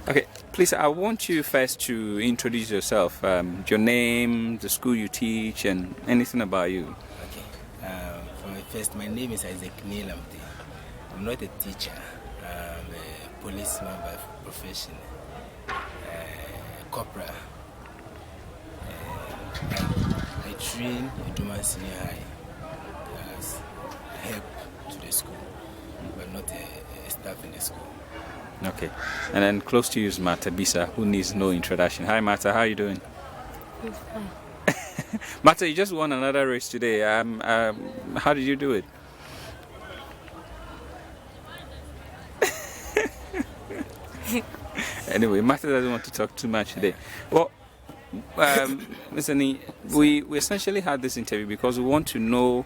Okay, please, I want you first to introduce yourself, your name, the school you teach, and anything about you. Okay. First, my name is Isaac Nilamte. I'm not a teacher. I'm a policeman by profession, corporal. I train at Kumasi Senior High as help to the school, but not a staff in the school. Okay, and then close to you is Martha Bissah, who needs no introduction. Hi, Martha, how are you doing? I'm fine. Martha, you just won another race today. How did you do it? Anyway, Martha doesn't want to talk too much today. Well, Mr. Nee, we essentially had this interview because we want to know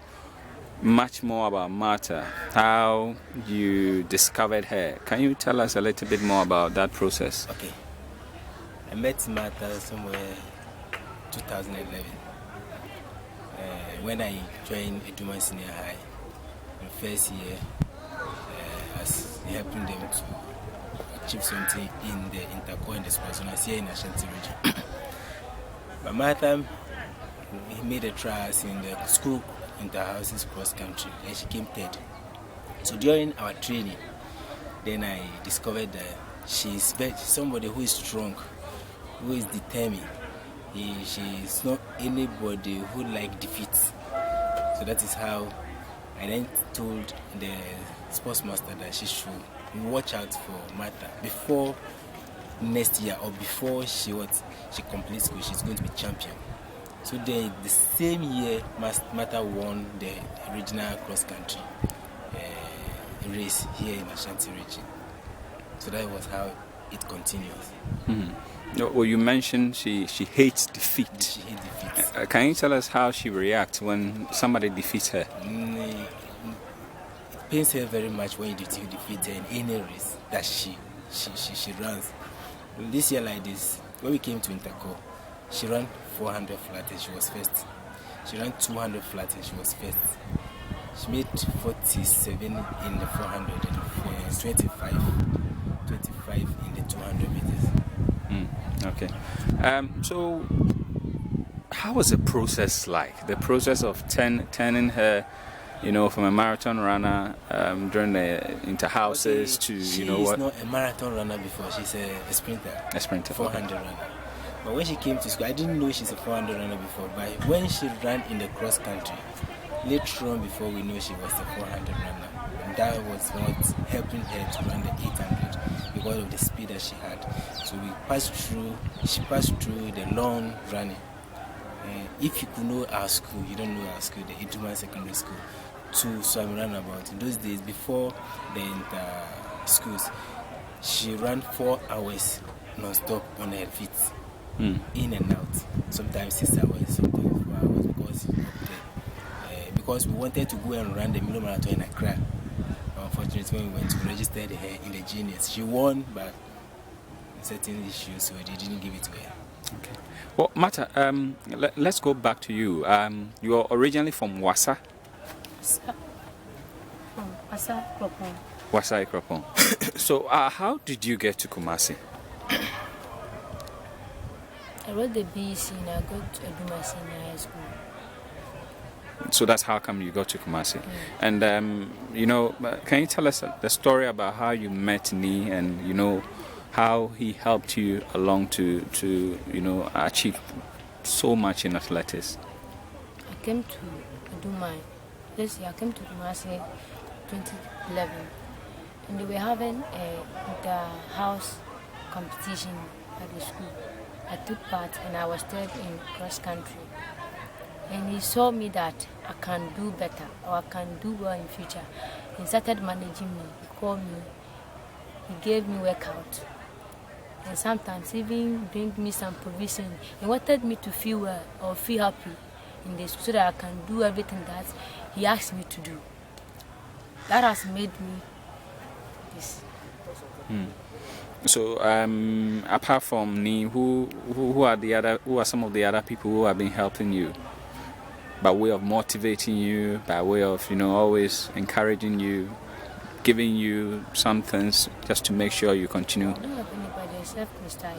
much more about Martha, how you discovered her. Can you tell us a little bit more about that process? Okay. I met Martha somewhere 2011 when I joined Kumasi Senior High in first year as helping them to achieve something in the intercore and the sports here in Ashanti region. But Martha made a trials in the school inter-houses cross country and she came third. So during our training, then I discovered that she's somebody who is strong, who is determined. She is not anybody who like defeat. So that is how I then told the sports master that she should watch out for Martha before next year or before she completes school. She's going to be champion. So then the same year, Martha won the regional cross country race here in Ashanti region. So that was how it continues. Mm-hmm. Well, you mentioned she hates defeat. She hates defeat. Can you tell us how she reacts when somebody defeats her? It pains her very much when you defeat her in any race that she runs. This year like this, when we came to Intercore, she ran 400 flat and she was first. She ran 200 flat and she was first. She made 47 in the 400 and 25 in the 200 meters. Okay. So, how was the process like? The process of turning her, from a marathon runner during the inter-houses to, She's not a marathon runner before. She's a sprinter. A sprinter. 400 runner. But when she came to school, I didn't know she's a 400 runner before. But when she ran in the cross country, later on before we knew she was a 400 runner, and that was what helping her to run the 800 because of the speed that she had. So she passed through the long running. If you could know our school, you don't know our school, the Iduma Secondary School, to Swami Runabout. In those days, before the schools, she ran 4 hours non-stop on her feet. In and out, sometimes 6 hours, sometimes 4 hours because we wanted to go and run the Milo Marathon in Accra. Unfortunately, when we went to register her in the Genius, she won, but certain issues, so they didn't give it to her. Okay. Well, Martha, let's go back to you. You are originally from Wassa? Wassa, Kropon. Wassa, Kropon. So, how did you get to Kumasi? I wrote the BEC and I got to Kumasi Senior High School. So that's how come you got to Kumasi. And, can you tell us the story about how you met Nee and, how he helped you along to achieve so much in athletics? I came to I came to Kumasi 2011 and they were having the house competition at the school. I took part and I was third in cross country. And he saw me that I can do better or I can do well in future. He started managing me. He called me. He gave me workout. And sometimes even bring me some provision. He wanted me to feel well or feel happy in this so that I can do everything that he asked me to do. That has made me this. So, apart from Nee, who are some of the other people who have been helping you by way of motivating you, by way of always encouraging you, giving you some things just to make sure you continue? I don't have anybody myself Mr.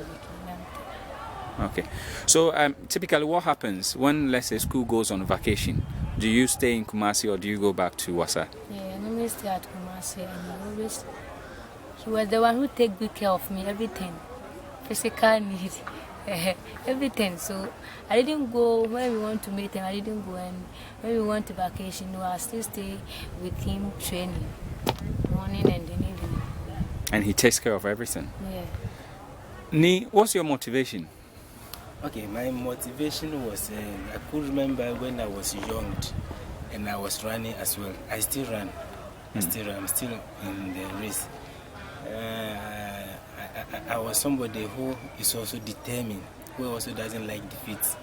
Okay. So typically what happens when, let's say, school goes on vacation? Do you stay in Kumasi or do you go back to Wasa? Yeah, I normally stay at Kumasi, and he was the one who take good care of me, everything, physical need, everything. So I didn't go when we want to meet him. I didn't go, and when we went to vacation, no, I still stay with him, training morning and then evening. And he takes care of everything. Yeah. Ni, what's your motivation? Okay, my motivation was, I could remember when I was young and I was running as well. I still run. I'm still in the race. I was somebody who is also determined, who also doesn't like defeat.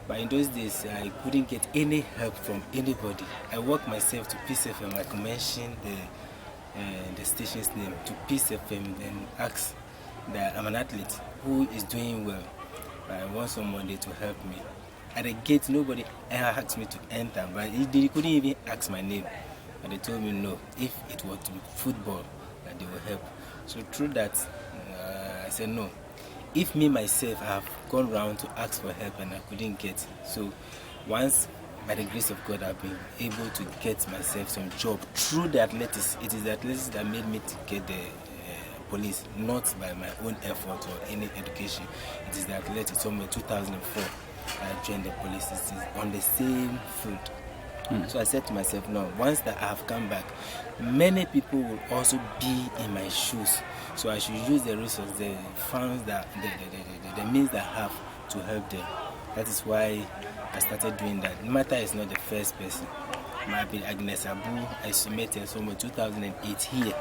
But in those days, I couldn't get any help from anybody. I worked myself to Peace FM. I could mention the station's name to Peace FM and ask that I'm an athlete who is doing well. I want somebody to help me. At the gate, nobody asked me to enter, but they couldn't even ask my name. And they told me no, if it was to be football, that they will help. So through that, I said no. If me myself, I have gone around to ask for help and I couldn't get. So once, by the grace of God, I've been able to get myself some job through the athletics. It is the athletics that made me to get the police, not by my own effort or any education. It is the athletics. Somewhere 2004, I joined the police. It is on the same field. So I said to myself, no, once that I have come back, many people will also be in my shoes. So I should use the resources, the funds, the means that I have to help them. That is why I started doing that. Martha is not the first person. Maybe Agnes Abu, I met her somewhere 2008 here.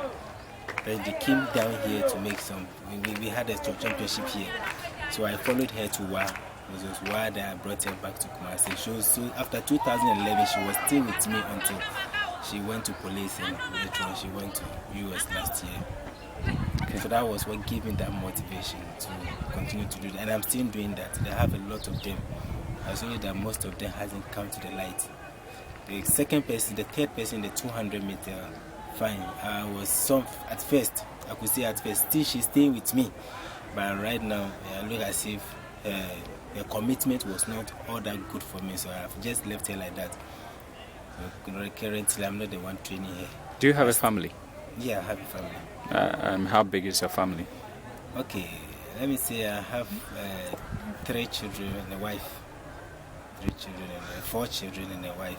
But they came down here to make some, we had a championship here. So I followed her to WA. It was why that I brought her back to Kumasi. So after 2011, she was still with me until she went to police and later on she went to US last year. Okay. So that was what gave me that motivation to continue to do that. And I'm still doing that. They have a lot of them. I saw that most of them hasn't come to the light. The second person, the third person, the 200 meter, fine. I was at first, I could say at first, still she's staying with me. But right now, I look as if the commitment was not all that good for me, so I've just left her like that. So currently, I'm not the one training her. Do you have a family? Yeah, I have a family. How big is your family? Okay, let me say I have 3 children and a wife. 3 children and 4 children and a wife.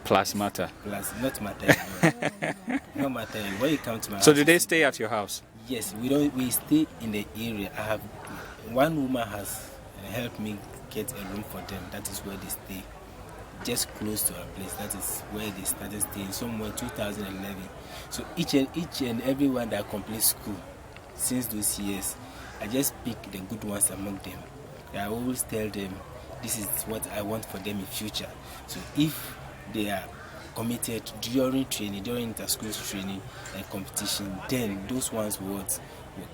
Plus Martha? Plus, not Martha. No Martha. When you come to my house. So do they stay at your house? Yes, we stay in the area. I have one woman has helped me get a room for them. That is where they stay, just close to our place. That is where they started staying, somewhere 2011. So each and everyone that completes school since those years, I just pick the good ones among them. I always tell them this is what I want for them in future. So if they are committed during training, during inter-school training and competition, then those ones will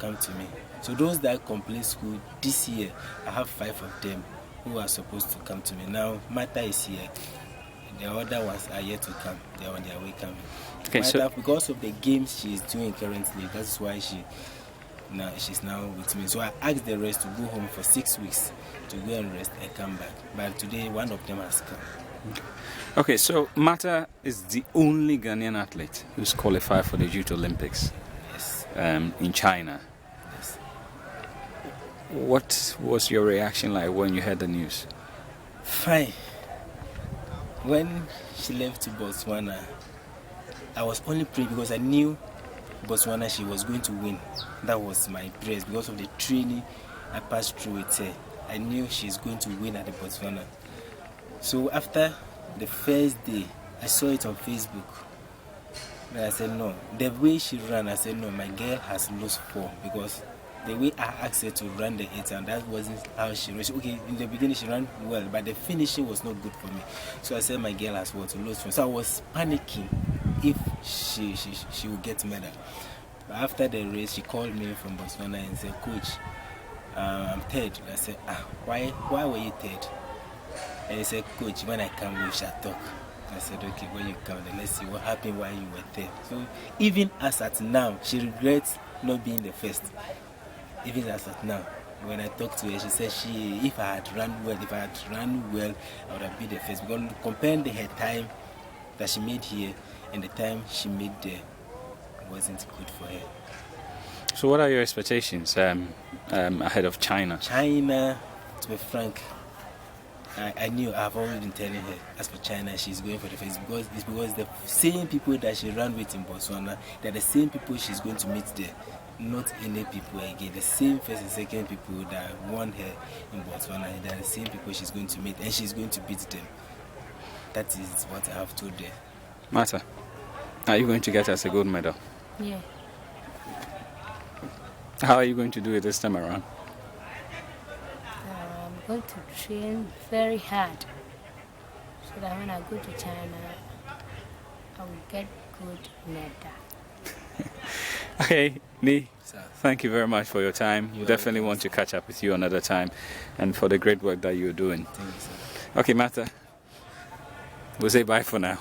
come to me. So those that complete school this year, I have 5 of them who are supposed to come to me. Now Martha is here. The other ones are yet to come. They are on their way coming. Okay, Martha, because of the games she is doing currently, that's why she's now with me. So I asked the rest to go home for 6 weeks to go and rest and come back. But today one of them has come. Okay, so Martha is the only Ghanaian athlete who's qualified for the Youth Olympics. Yes. In China. Yes. What was your reaction like when you heard the news? Fine. When she left to Botswana, I was only praying because I knew Botswana she was going to win. That was my prayer because of the training I passed through with her. I knew she's going to win at the Botswana. So after the first day, I saw it on Facebook. And I said no. The way she ran, I said no, my girl has lost 4 because the way I asked her to run the 8 and that wasn't how she ran. Okay, in the beginning she ran well, but the finishing was not good for me. So I said my girl has lost 4. So I was panicking if she would get medal. But after the race, she called me from Botswana and said, "Coach, I'm third." I said, why were you third? And he said, "Coach, when I come, we shall talk." I said, "Okay, when you come, then let's see what happened while you were there." So even as at now, she regrets not being the first. even as of now, when I talked to her, she said if I had run well, I would have been the first. Because comparing her time that she made here and the time she made there wasn't good for her. So what are your expectations ahead of China? China, to be frank, I knew, I've already been telling her, as for China, she's going for the first, because the same people that she ran with in Botswana, they're the same people she's going to meet there. Not any people again. The same first and second people that won her in Botswana, they're the same people she's going to meet, and she's going to beat them. That is what I have told her. Martha, are you going to get us a gold medal? Yeah. How are you going to do it this time around? I'm going to train very hard so that when I go to China, I will get good medal. Okay, Ni, Sir. thank you very much for your time. We definitely want to catch up with you another time, and for the great work that you're doing. Thank you, sir. Okay, Martha, we'll say bye for now.